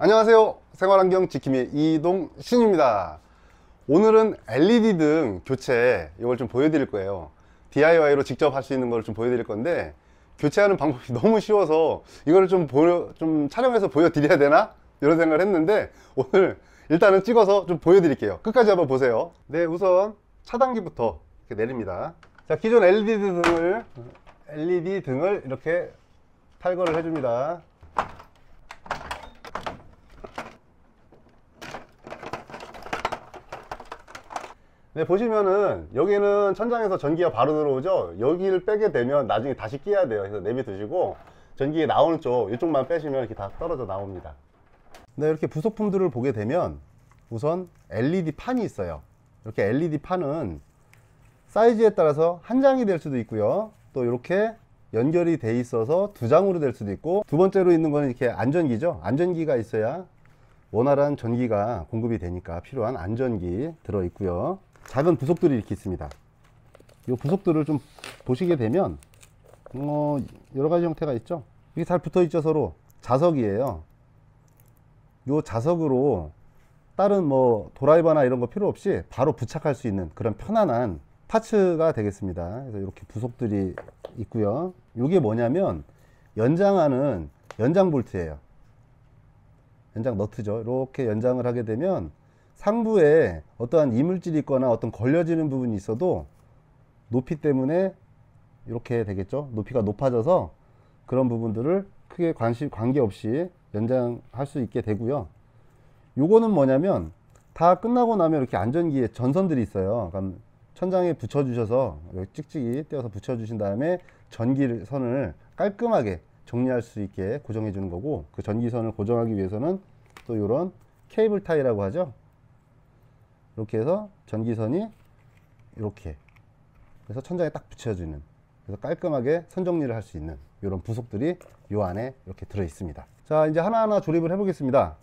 안녕하세요. 생활환경 지킴이 이동신입니다. 오늘은 LED 등 교체 이걸 좀 보여드릴 거예요. DIY로 직접 할 수 있는 걸 좀 보여드릴 건데, 교체하는 방법이 너무 쉬워서 이거를 좀 촬영해서 보여드려야 되나? 이런 생각을 했는데, 오늘 일단은 찍어서 좀 보여드릴게요. 끝까지 한번 보세요. 네, 우선 차단기부터 이렇게 내립니다. 자, 기존 LED 등을 이렇게 탈거를 해줍니다. 네, 보시면은 여기는 천장에서 전기가 바로 들어오죠. 여기를 빼게 되면 나중에 다시 끼야 돼요. 그래서 내비 두시고 전기가 나오는 쪽 이쪽만 빼시면 이렇게 다 떨어져 나옵니다. 네, 이렇게 부속품들을 보게 되면 우선 LED 판이 있어요. 이렇게 LED 판은 사이즈에 따라서 한 장이 될 수도 있고요, 또 이렇게 연결이 돼 있어서 두 장으로 될 수도 있고, 두 번째로 있는 거는 이렇게 안전기죠. 안전기가 있어야 원활한 전기가 공급이 되니까 필요한 안전기 들어 있고요. 작은 부속들이 이렇게 있습니다. 이 부속들을 좀 보시게 되면 여러 가지 형태가 있죠. 이게 잘 붙어 있죠. 서로 자석이에요. 이 자석으로 다른 뭐 드라이버나 이런 거 필요 없이 바로 부착할 수 있는 그런 편안한 파츠가 되겠습니다. 그래서 이렇게 부속들이 있고요. 이게 뭐냐면 연장하는 연장 볼트예요. 연장 너트죠. 이렇게 연장을 하게 되면 상부에 어떠한 이물질이 있거나 어떤 걸려지는 부분이 있어도 높이 때문에 이렇게 되겠죠. 높이가 높아져서 그런 부분들을 크게 관계없이 연장할 수 있게 되고요. 요거는 뭐냐면 다 끝나고 나면 이렇게 안전기에 전선들이 있어요. 그럼 천장에 붙여 주셔서 찍찍이 떼어서 붙여 주신 다음에 전기선을 깔끔하게 정리할 수 있게 고정해 주는 거고, 그 전기선을 고정하기 위해서는 또 이런 케이블 타이라고 하죠. 이렇게 해서 전기선이 이렇게 그래서 천장에 딱 붙여주는, 그래서 깔끔하게 선 정리를 할 수 있는 이런 부속들이 요 안에 이렇게 들어 있습니다. 자, 이제 하나하나 조립을 해 보겠습니다.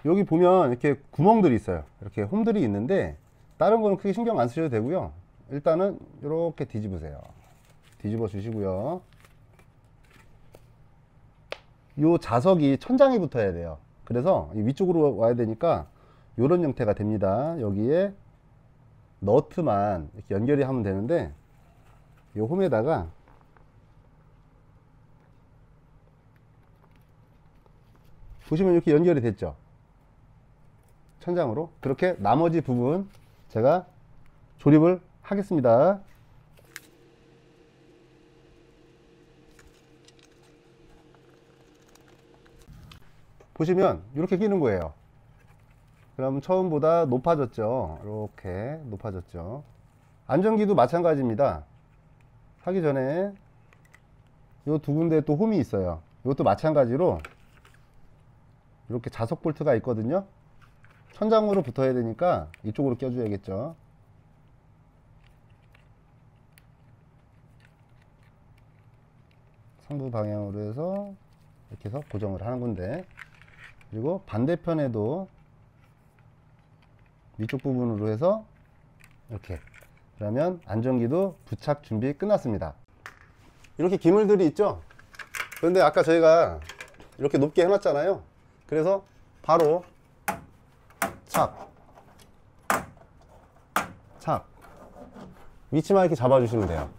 여기 보면 이렇게 구멍들이 있어요. 이렇게 홈들이 있는데 다른 거는 크게 신경 안 쓰셔도 되고요. 일단은 이렇게 뒤집으세요. 뒤집어 주시고요. 요 자석이 천장에 붙어야 돼요. 그래서 위쪽으로 와야 되니까 이런 형태가 됩니다. 여기에 너트만 이렇게 연결이 하면 되는데, 이 홈에다가 보시면 이렇게 연결이 됐죠. 천장으로. 그렇게 나머지 부분 제가 조립을 하겠습니다. 보시면 이렇게 끼는 거예요. 그럼 처음보다 높아졌죠. 이렇게 높아졌죠. 안전기도 마찬가지입니다. 하기 전에 이 두 군데 또 홈이 있어요. 이것도 마찬가지로 이렇게 자석 볼트가 있거든요. 천장으로 붙어야 되니까 이쪽으로 껴줘야겠죠. 상부 방향으로 해서 이렇게 해서 고정을 하는 건데, 그리고 반대편에도 위쪽 부분으로 해서 이렇게, 그러면 안전기도 부착 준비 끝났습니다. 이렇게 기물들이 있죠. 그런데 아까 저희가 이렇게 높게 해놨잖아요. 그래서 바로 착 위치만 이렇게 잡아주시면 돼요.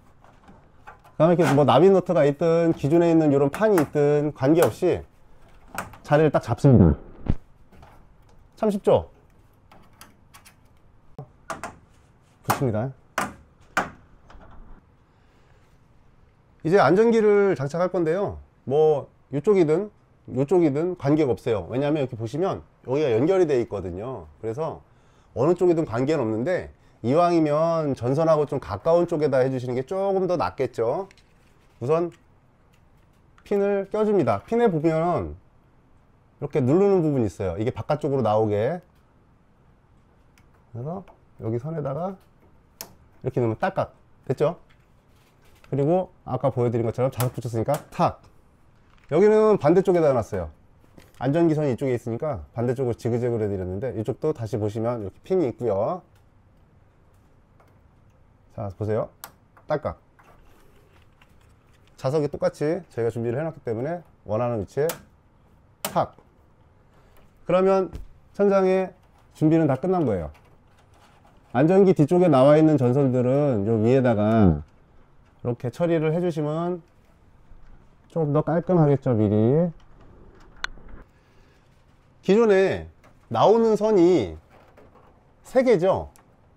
그 다음에 이렇게 뭐 나비 너트가 있든 기존에 있는 이런 판이 있든 관계없이 자리를 딱 잡습니다. 참 쉽죠? 좋습니다. 이제 안전기를 장착할 건데요. 뭐 이쪽이든 이쪽이든 관계가 없어요. 왜냐하면 이렇게 보시면 여기가 연결이 되어 있거든요. 그래서 어느 쪽이든 관계는 없는데, 이왕이면 전선하고 좀 가까운 쪽에다 해주시는 게 조금 더 낫겠죠. 우선 핀을 껴줍니다. 핀에 보면 이렇게 누르는 부분이 있어요. 이게 바깥쪽으로 나오게. 그래서 여기 선에다가 이렇게 넣으면 딸깍 됐죠. 그리고 아까 보여드린 것처럼 자석 붙였으니까 탁. 여기는 반대쪽에다 놨어요. 안전기선이 이쪽에 있으니까 반대쪽으로 지그재그로 해드렸는데, 이쪽도 다시 보시면 이렇게 핀이 있고요. 자, 보세요. 딸깍. 자석이 똑같이 저희가 준비를 해놨기 때문에 원하는 위치에 탁. 그러면 천장에 준비는 다 끝난 거예요. 안전기 뒤쪽에 나와 있는 전선들은 요 위에다가 이렇게 처리를 해주시면 좀 더 깔끔하겠죠. 미리 기존에 나오는 선이 3개죠.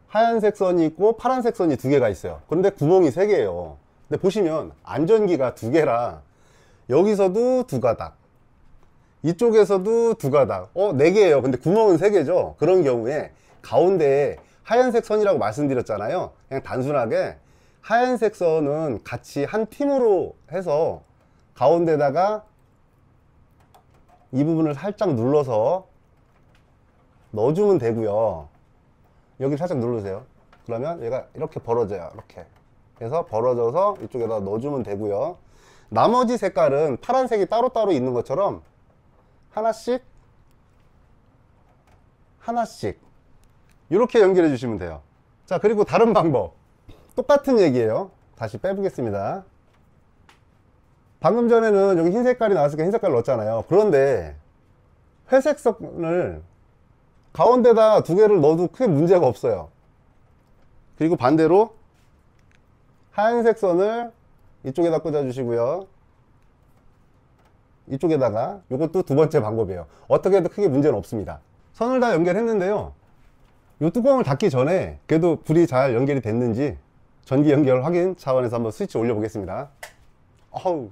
하얀색 선이 있고 파란색 선이 2개가 있어요. 그런데 구멍이 3개예요. 근데 보시면 안전기가 2개라 여기서도 2가닥, 이쪽에서도 2가닥, 4개예요. 근데 구멍은 3개죠. 그런 경우에 가운데에 하얀색 선이라고 말씀드렸잖아요. 그냥 단순하게 하얀색 선은 같이 한 팀으로 해서 가운데다가 이 부분을 살짝 눌러서 넣어주면 되고요. 여기 살짝 누르세요. 그러면 얘가 이렇게 벌어져요. 이렇게 해서 벌어져서 이쪽에다 넣어주면 되고요. 나머지 색깔은 파란색이 따로따로 있는 것처럼 하나씩 하나씩 이렇게 연결해 주시면 돼요. 자, 그리고 다른 방법 똑같은 얘기예요. 다시 빼보겠습니다. 방금 전에는 여기 흰 색깔이 나왔으니까 흰 색깔 넣었잖아요. 그런데 회색 선을 가운데다 2개를 넣어도 크게 문제가 없어요. 그리고 반대로 하얀색 선을 이쪽에다 꽂아 주시고요. 이쪽에다가 이것도 2번째 방법이에요. 어떻게 해도 크게 문제는 없습니다. 선을 다 연결했는데요. 이 뚜껑을 닫기 전에 그래도 불이 잘 연결이 됐는지 전기 연결 확인 차원에서 한번 스위치 올려 보겠습니다. 어우,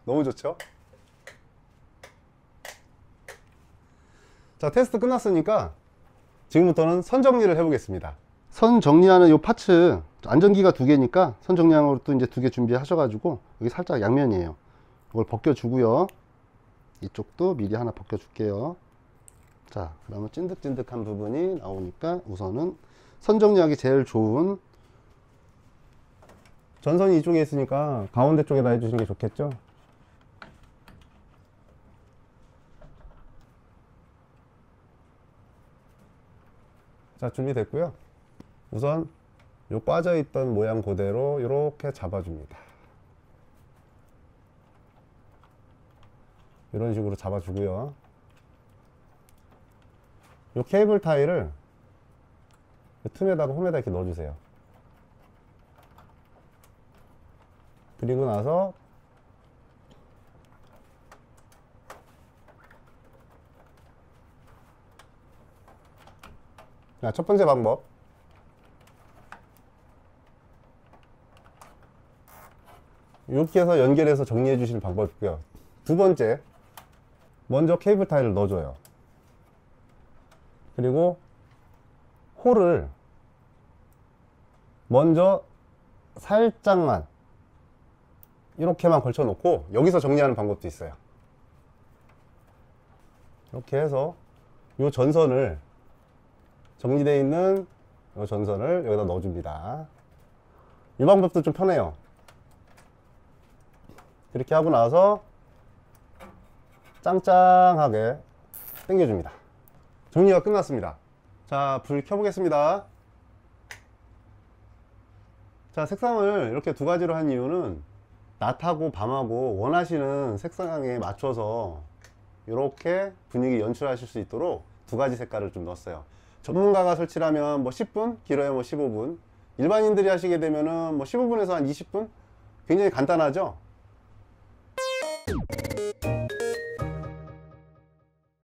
너무 좋죠? 자, 테스트 끝났으니까 지금부터는 선 정리를 해 보겠습니다. 선 정리하는 이 파츠, 안전기가 2개니까 선 정리하는 것도 이제 2개 준비하셔가지고 여기 살짝 양면이에요. 이걸 벗겨 주고요. 이쪽도 미리 하나 벗겨 줄게요. 자, 그러면 찐득찐득한 부분이 나오니까 우선은 선 정리하기 제일 좋은 전선이 이쪽에 있으니까 가운데 쪽에다 해주시는 게 좋겠죠. 자, 준비됐고요. 우선 요 빠져있던 모양 그대로 이렇게 잡아줍니다. 이런 식으로 잡아주고요. 요 케이블 타일을 요 틈에다가 홈에다 이렇게 넣어주세요. 그리고 나서 자, 첫 번째 방법, 이렇게 해서 연결해서 정리해 주시는 방법이고요. 2번째, 먼저 케이블 타일을 넣어줘요. 그리고 홀을 먼저 살짝만 이렇게만 걸쳐 놓고 여기서 정리하는 방법도 있어요. 이렇게 해서 이 전선을 정리되어 있는 이 전선을 여기다 넣어줍니다. 이 방법도 좀 편해요. 이렇게 하고 나서 짱짱하게 당겨줍니다. 정리가 끝났습니다. 자, 불 켜보겠습니다. 자, 색상을 이렇게 2가지로 한 이유는 낮하고 밤하고 원하시는 색상에 맞춰서 이렇게 분위기 연출하실 수 있도록 2가지 색깔을 좀 넣었어요. 전문가가 설치를 하면 뭐 10분, 길어야 뭐 15분, 일반인들이 하시게 되면은 뭐 15분에서 한 20분? 굉장히 간단하죠?